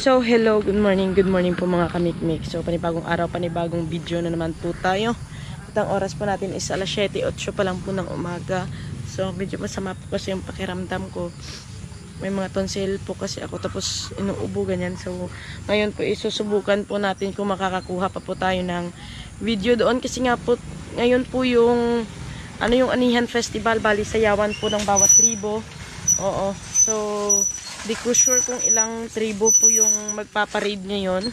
So, hello, good morning po mga kamikmik. So, panibagong araw, panibagong video na naman po tayo. At ang oras po natin is alas 7:08 pa lang po ng umaga. So, medyo masama po kasi yung pakiramdam ko. May mga tonsil po kasi ako, tapos inuubo ganyan. So, ngayon po isusubukan po natin kung makakakuha pa po tayo ng video doon. Kasi nga po, ngayon po yung, yung Anihan Festival, bali sayawan po ng bawat tribo. Oo, so, di ko sure kung ilang tribo po yung magpaparade ngayon.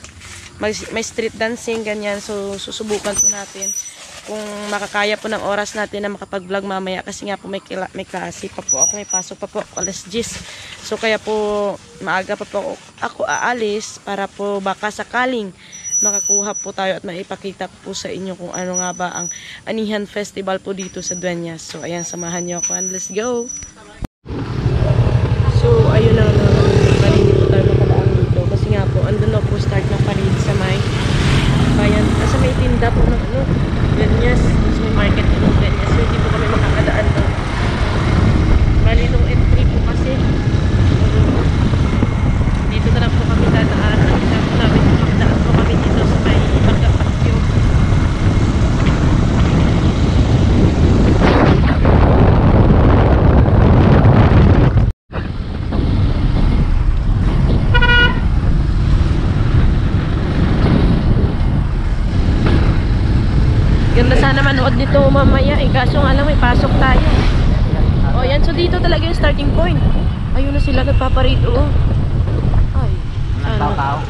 May street dancing, ganyan. So, susubukan po natin kung makakaya po ng oras natin na makapag-vlog mamaya. Kasi nga po may klase pa po ako. May pasok pa po ako alas 10. So, kaya po maaga pa po ako aalis para po baka sakaling makakuha po tayo at maipakita po sa inyo kung ano nga ba ang Anihan Festival po dito sa Dueñas. So, ayan, samahan nyo ako and let's go! So, ayun na hindi po tayo makadaan dito. Kasi nga po, andun na po start ng parade sa may bayan. Kasi may tinda po ng Dueñas. Kasi may market po ng Dueñas. So, hindi po kami makakadaan doon. Bali nung entry po kasi. Dito na lang po kami dadaan. Nakita po namin makakadaan po kami dito sa may Bagapakyo. Ganda sana manood nito mamaya eh. Kaso nga lang may pasok tayo. O yan, so dito talaga yung starting point. Ayun na sila nagpaparade. Oo. Ay. Ano?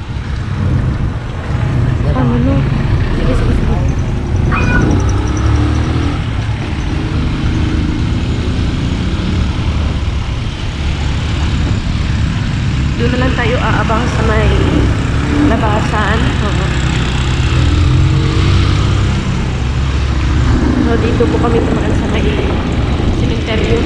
Ano no? Sige. Doon na lang tayo aabang sa may labasan. Oo. So, dito po kami tumaan sa may cemetery.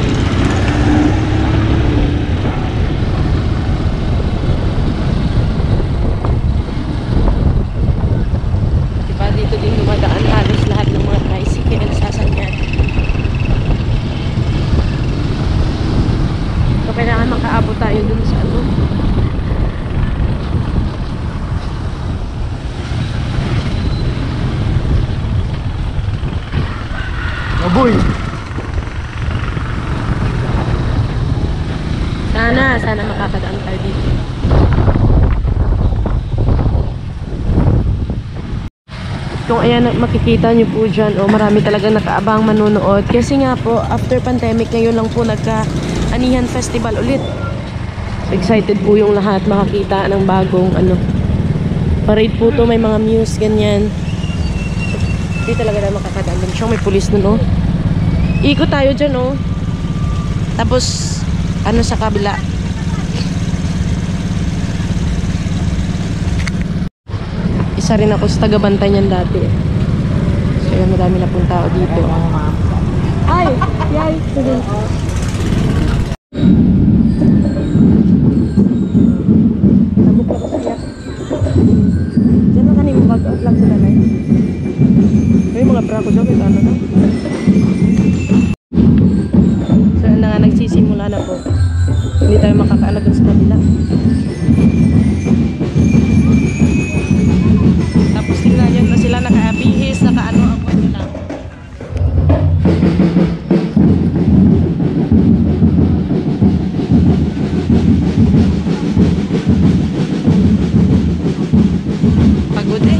Diba, dito din dumadaan halos lahat ng mga tricycle sasakyan. So, kailangan makaabot tayo dun sa ano. Aboy. Sana makakadaan tayo dito. Kung ayan, makikita nyo po dyan, marami talaga nakaabang manunood. Kasi nga po, after pandemic, ngayon lang po nagka-Anihan Festival ulit. Excited po yung lahat makakita ng bagong parade po to, may mga muse, ganyan. Hindi talaga na makakadaan doon. Siyang may pulis doon, Ikot tayo dyan, Tapos, sa kabila. Isa rin ako sa taga-bantay niyan dati. So, yan, marami na pong tao dito. Ay! Yay! Nabuk na ko siya. Diyan na kanina mag-out lang sila na may mga brako dyan, ito na. So, yun na nga, nagsisimula na po. Hindi tayo makakaalag sa kabila. Tapos tingnan yun na sila naka-abihis, naka-ano-ako sila. Pagod eh.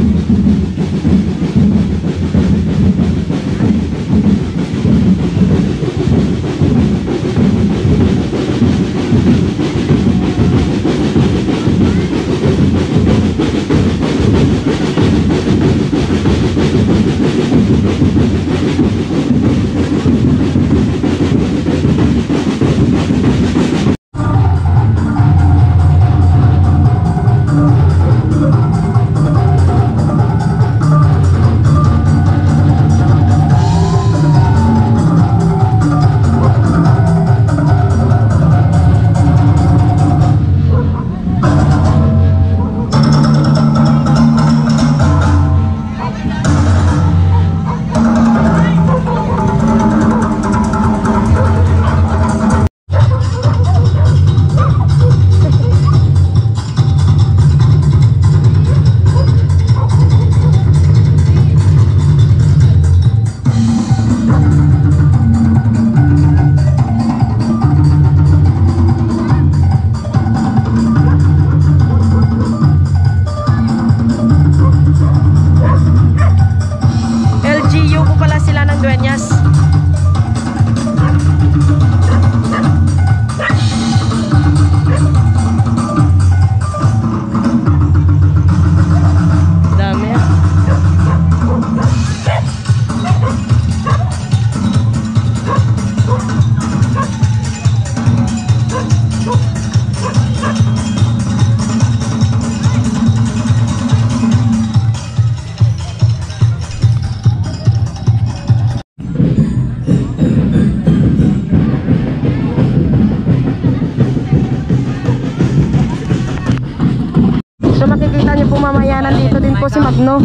mamaya nandito din po si Magno.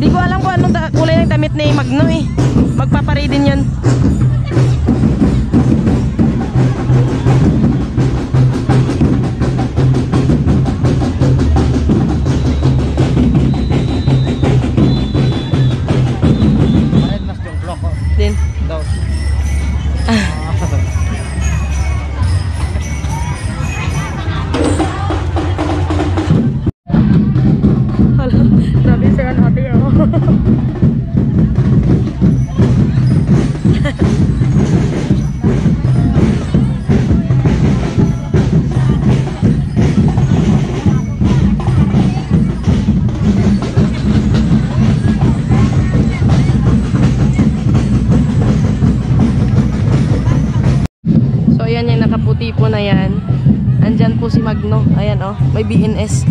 Di ko alam kung anong kulay ng damit ni Magno eh. Magpaparay din yun. Din. Halo, grabe sa'yo ate oh. So ayan yung nakaputi po na yan. Andyan po si Magno. Ayan oh, may BNS.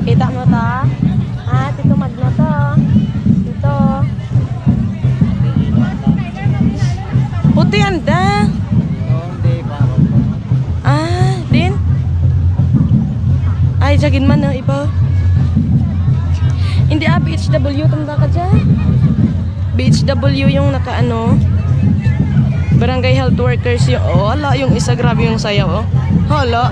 Kita mo ta? Ah, Tito Magno to. Dito. Puti anda. Ah, din. Ay, jagin man no, iba. Hindi BHW tanda ka dyan. BHW yung nakaano. Barangay Health Workers yung, oh, hala, yung isa grabe yung sayaw, oh. Hala.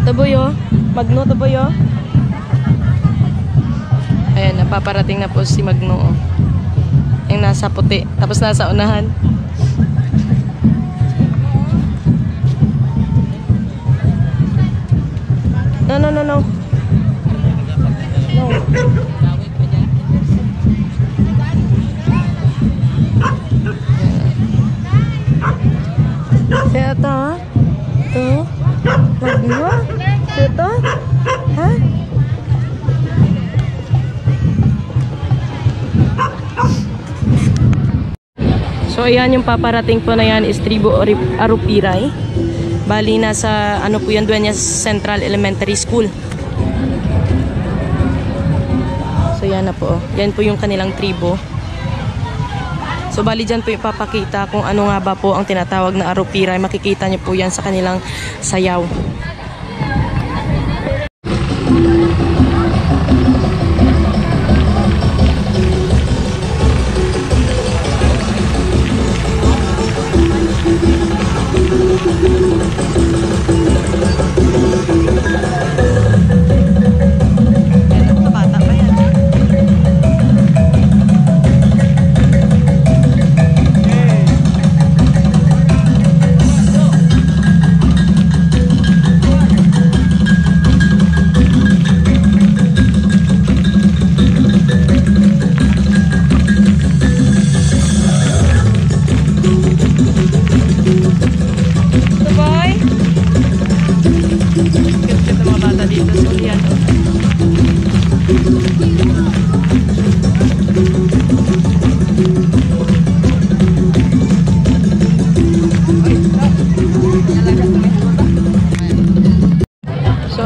Taboyo, Magno taboyo. Ayan, napaparating na po si Magno. Oh. Yung nasa puti, tapos nasa unahan. No, no, no, no. No. Siya ito, ha? Ito? Magno? Ito? Ha? So ayan yung paparating po na yan is Tribo Arupiray. Bali nasa ano po yan, Dueñas Central Elementary School. So yan na po. Yan po yung kanilang tribo. So bali dyan po ipapakita kung ano nga ba po ang tinatawag na Arupiray. Makikita nyo po yan sa kanilang sayaw.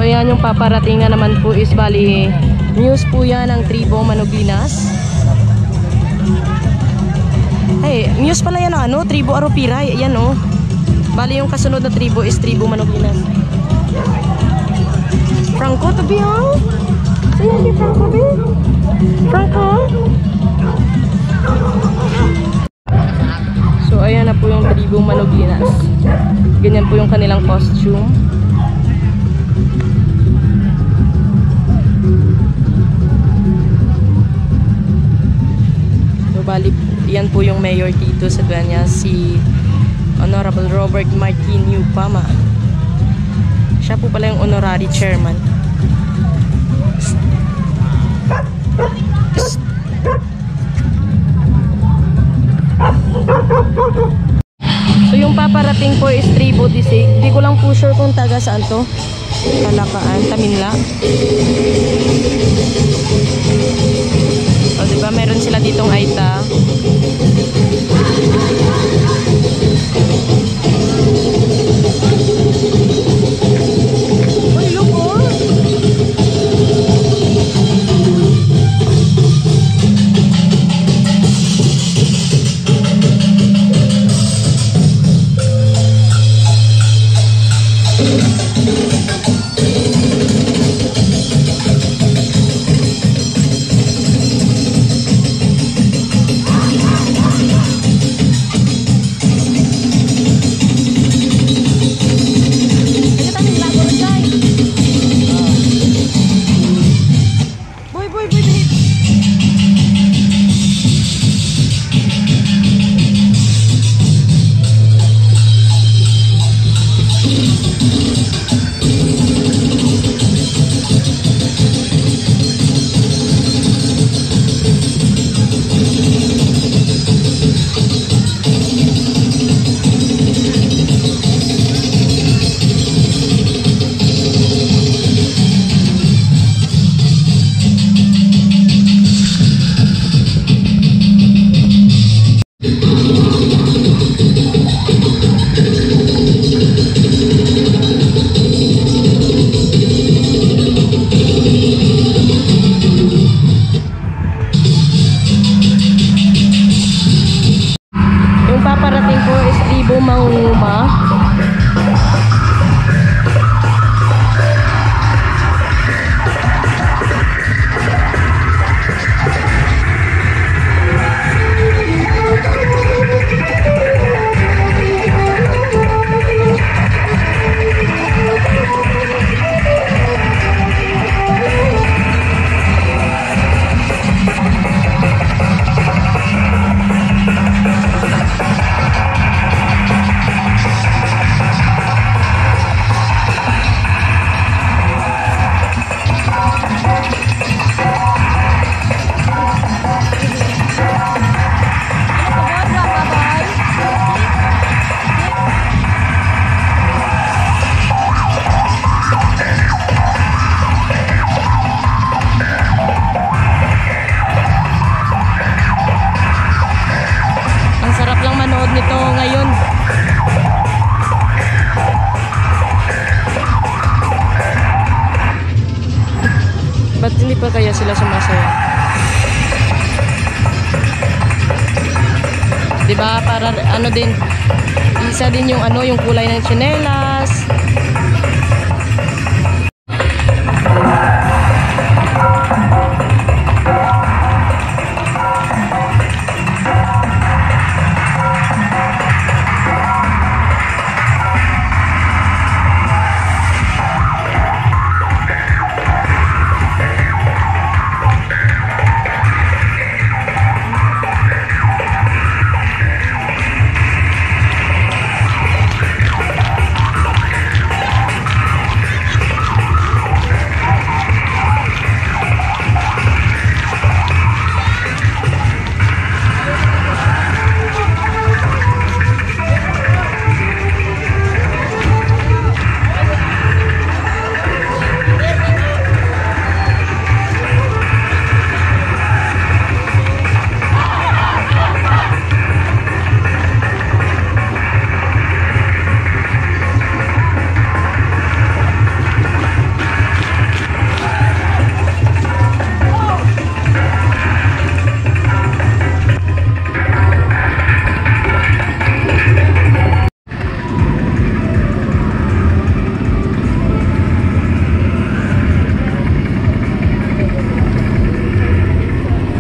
Ayan yung paparating na naman po is bali news po yan ng Tribo Manuglinas. Hey, news pala yan ano, Tribo Arupiray. Ayan oh. Bali yung kasunod na tribo is Tribo Manuglinas. Franco tabi oh. Sa'yo si Franco tabi. Franco. So ayan na po yung Tribo Manuglinas. Ganyan po yung kanilang costume. Bali, yan po yung mayor dito sa Dueñas, si Honorable Robert Martin Yupama. Siya po pala yung honorary chairman. So yung paparating po is Tribo Disig. Hindi ko lang po sure kung taga saan to. Talakaan, Taminla. O, diba? Meron sila ditong Aita. Uy, look, oh! Paparating po is Ibo Manguma. Nito ngayon. Ba't hindi pa kaya sila sumasaya? Diba? Para ano din, isa din yung ano, yung kulay ng tsinelas.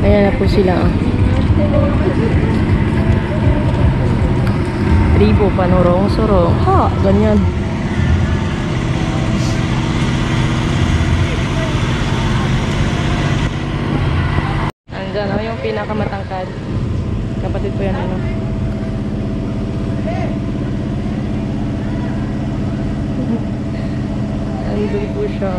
Ayan na po sila. Ribo, panorong, sorong. Ha, ganyan. Andyan, ano yung pinakamatangkad? Kapatid po yan, ano? Andun po siya.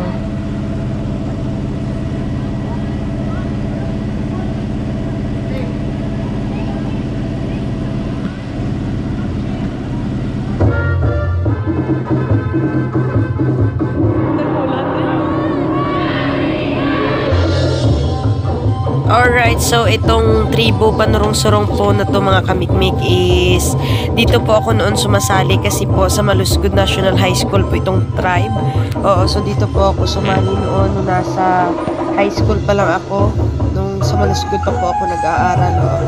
Alright, so itong tribo Panurong-Surong po na to mga kamikmik is dito po ako noon sumasali kasi po sa Malusgod National High School po itong tribe. Oo, so dito po ako sumali noon nung nasa high school pa lang ako. Nung sa Malusgod pa po ako nag-aaral. Oo.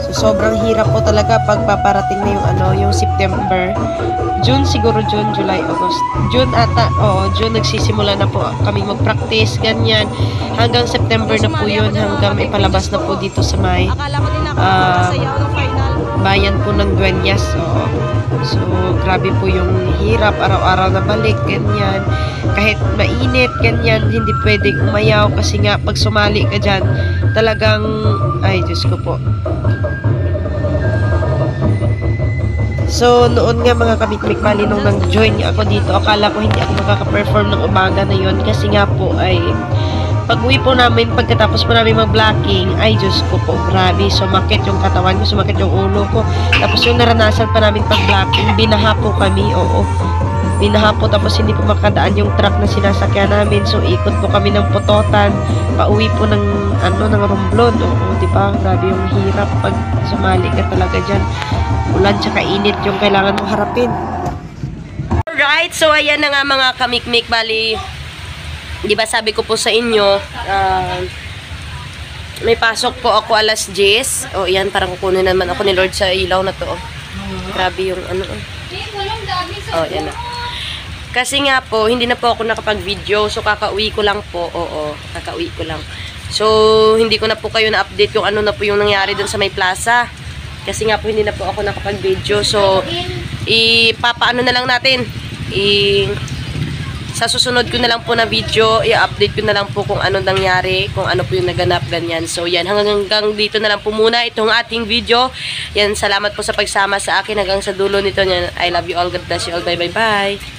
So sobrang hirap po talaga pag paparating na yung yung September. June siguro, July, August. June ata, June nagsisimula na po kami mag-practice, ganyan. Hanggang September na po yun, hanggang may palabas na po dito sa may bayan po ng Dueñas. So, grabe po yung hirap, araw-araw na balik, ganyan. Kahit mainit, ganyan, hindi pwedeng umayaw kasi nga pag sumali ka dyan, talagang, ay, Diyos ko po. So, noon nga mga kamikmik, bali nung nag-join ako dito, akala ko hindi ako makaka-perform ng umaga na yun kasi nga po ay pag-uwi po namin, pagkatapos po namin mag-blocking, ay Diyos ko po, grabe, sumakit yung katawan ko, sumakit yung ulo ko. Tapos yung naranasan pa namin pag-blocking, binaha po kami, binaha po, tapos hindi po makadaan yung truck na sinasakyan namin. So, ikot po kami ng Putotan, pauwi po ng, ng Romblon. Diba? Grabe yung hirap pag sumali ka talaga dyan. Ulan tsaka init yung kailangan mong harapin. Alright, so ayan na nga mga kamikmik, bali, di ba sabi ko po sa inyo, may pasok po ako alas 10. Yan, parang kukunin naman ako ni Lord sa ilaw na to. Grabe yung yan na. Kasi nga po, hindi na po ako nakapag-video, so kakauwi ko lang po. Kakauwi ko lang. So, hindi ko na po kayo na-update kung ano na po yung nangyari dun sa may plaza. Kasi nga po hindi na po ako nakapag-video. So, ipapaano na lang natin. Sa susunod ko na lang po na video, i-update ko na lang po kung ano nangyari, kung ano po yung naganap, ganyan. So, yan. Hanggang dito na lang po muna itong ating video. Yan, salamat po sa pagsama sa akin hanggang sa dulo nito. Yan, I love you all. God bless you all. Bye, bye, bye.